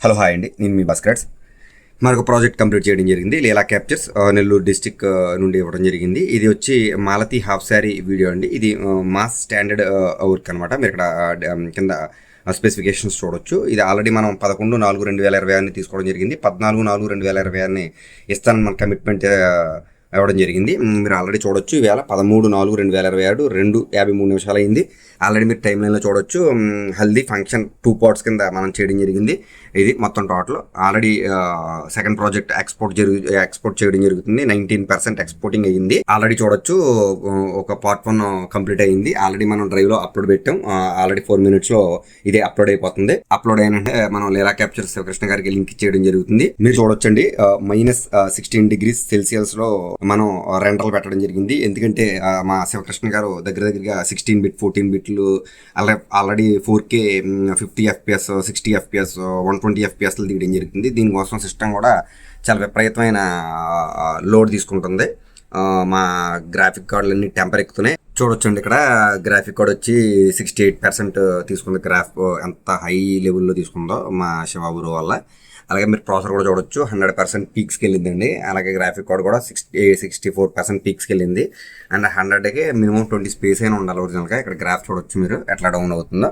Hello hi అండి, నేను మీ భాస్కర్స్. మరొక ప్రాజెక్ట్ కంప్లీట్ చేయడం జరిగింది. లీలా క్యాప్చర్స్ నెల్లూరు డిస్టిక్ నుండి ఇవ్వడం జరిగింది. ఇది వచ్చి మాలతి హాఫ్ శారీ వీడియో అండి. ఇది మాస్ స్టాండర్డ్ వర్క్ అనమాట. మీరు ఇక్కడ కింద స్పెసిఫికేషన్స్ చూడొచ్చు. ఇది ఆల్రెడీ మనం 11/4/2026 తీసుకోవడం జరిగింది. 14/4/2026 ఇస్తానని మన కమిట్మెంట్ ఇవ్వడం జరిగింది. మీరు ఆల్రెడీ చూడొచ్చు. ఈవేళ 13/4/2026 2:53 నిమిషాలు అయింది. ఆల్రెడీ మీరు టైం లైన్లో చూడొచ్చు. హల్దీ ఫంక్షన్ 2 పార్ట్స్ కింద మనం చేయడం జరిగింది. ఇది మొత్తం total. Already second project export చేయడం జరుగుతుంది. 19% ఎక్స్పోర్టింగ్ అయ్యింది. ఆల్రెడీ చూడొచ్చు. ఒక పార్ట్ 1 కంప్లీట్ అయ్యింది. ఆల్రెడీ మనం డ్రైవ్లో అప్లోడ్ పెట్టాం. ఆల్రెడీ 4 minutesలో ఇదే అప్లోడ్ అయిపోతుంది. అప్లోడ్ అయినంటే మనం లీలా క్యాప్చర్ శివకృష్ణ గారికి లింక్ చేయడం జరుగుతుంది. మీరు చూడొచ్చండి. -16 degrees Celsiusలో మనం రెండర్లు పెట్టడం జరిగింది. ఎందుకంటే మా శివకృష్ణ గారు దగ్గరగా 16 bit 14 బిట్లు already 4K 50 FPS 60 FPS 120 FPS తీయడం జరుగుతుంది. దీనికోసం సిస్టమ్ కూడా చాలా విపరీతమైన లోడ్ తీసుకుంటుంది. మా గ్రాఫిక్ కార్డులన్నీ టెంపర్ ఎక్కుతున్నాయి. చూడొచ్చండి. ఇక్కడ గ్రాఫిక్ కార్డ్ వచ్చి 68% తీసుకుంది. గ్రాఫ్ ఎంత హై లెవెల్లో తీసుకుందో మా శివాబురు వల్ల. అలాగే మీరు ప్రాసెసర్ కూడా చూడొచ్చు. 100% పీక్స్కి వెళ్ళిందండి. అలాగే గ్రాఫిక్ కార్డ్ కూడా 64% పీక్స్కి వెళ్ళింది. అండ్ 100కి మినిమం 20 స్పేస్ అయినా ఉండాలి ఒరిజినల్గా. ఇక్కడ గ్రాఫ్ చూడొచ్చు మీరు ఎట్లా డౌన్ అవుతుందో.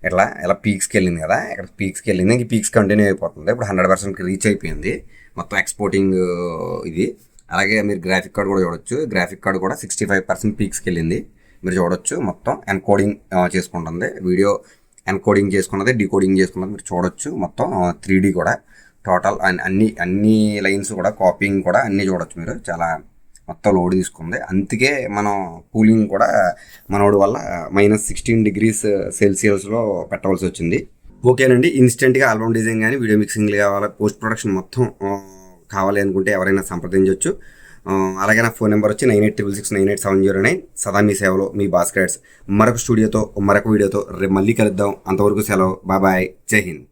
ఇలా పీక్స్కి వెళ్ళింది కదా. ఇక్కడ పీక్స్కి వెళ్ళింది. ఇంక పీక్స్ కంటిన్యూ అయిపోతుంది. ఇప్పుడు 100%కి రీచ్ అయిపోయింది మొత్తం ఎక్స్పోర్టింగ్ ఇది. అలాగే మీరు గ్రాఫిక్ కార్డ్ కూడా చూడొచ్చు. గ్రాఫిక్ కార్డ్ కూడా 65% పీక్స్కి వెళ్ళింది. మీరు చూడొచ్చు. మొత్తం ఎన్కోడింగ్ చేసుకుంటుంది. వీడియో ఎన్కోడింగ్ చేసుకున్నది, డీకోడింగ్ చేసుకున్నది మీరు చూడొచ్చు. మొత్తం 3D కూడా టోటల్ అన్ని లైన్స్ కూడా కాపీయింగ్ కూడా అన్నీ చూడొచ్చు మీరు. చాలా మొత్తం లోడ్ తీసుకుంది. అందుకే మనం కూలింగ్ కూడా మనోడి వల్ల -16 degrees Celsiusలో పెట్టవలసి వచ్చింది. ఓకేనండి. ఇన్స్టెంట్గా ఆల్బమ్ డిజైన్ కానీ వీడియో మిక్సింగ్ కావాలి, పోస్ట్ ప్రొడక్షన్ మొత్తం కావాలి అనుకుంటే ఎవరైనా సంప్రదించవచ్చు. అలాగే నా ఫోన్ నెంబర్ వచ్చి 9866698709. సదా మీ సేవలో మీ భాస్కర్స్. మరొక స్టూడియోతో మరొక వీడియోతో రేపు మళ్ళీ కలుద్దాం. అంతవరకు సెలవు. బాయ్. జై హింద్.